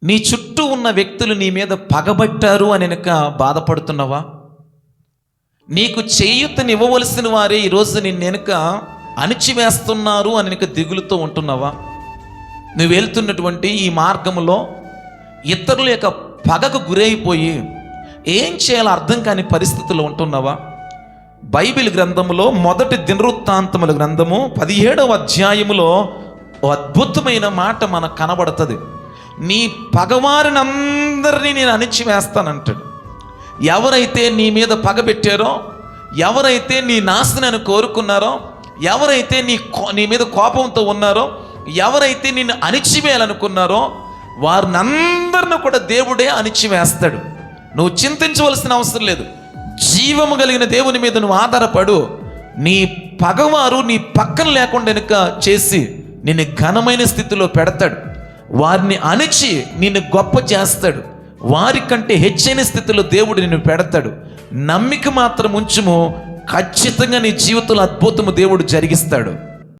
నీ చుట్టూ ఉన్న వ్యక్తులు నీ మీద పగబట్టారు అని వెనక బాధపడుతున్నావా? నీకు చేయూతనివ్వవలసిన వారే ఈరోజు నిన్ను వెనుక అణిచివేస్తున్నారు అని వెనక దిగులుతో ఉంటున్నావా? నువ్వు వెళ్తున్నటువంటి ఈ మార్గంలో ఇతరుల యొక్క పగకు గురైపోయి ఏం చేయాలో అర్థం కాని పరిస్థితుల్లో ఉంటున్నావా? బైబిల్ గ్రంథములో మొదటి దినవృత్తాంతముల గ్రంథము 17వ అధ్యాయములో అద్భుతమైన మాట మనకు కనబడుతుంది. నీ పగవారిని అందరినీ నేను అణిచివేస్తానంటాడు. ఎవరైతే నీ మీద పగబెట్టారో, ఎవరైతే నీ నాశనాన్ని కోరుకున్నారో, ఎవరైతే నీ మీద కోపంతో ఉన్నారో, ఎవరైతే నిన్ను అణిచివేయాలనుకున్నారో వారిని అందరిని కూడా దేవుడే అణిచివేస్తాడు. నువ్వు చింతించవలసిన అవసరం లేదు. జీవము కలిగిన దేవుని మీద నువ్వు ఆధారపడు. నీ పగవారు నీ పక్కన లేకుండా వెనుక చేసి నిన్ను ఘనమైన స్థితిలో పెడతాడు. వారిని అణిచి నిన్ను గొప్ప చేస్తాడు. వారికంటే హెచ్చైన స్థితిలో దేవుడు నిన్ను పెడతాడు. నమ్మిక మాత్రం ఉంచుము, ఖచ్చితంగా నీ జీవితంలో అద్భుతము దేవుడు జరిగిస్తాడు.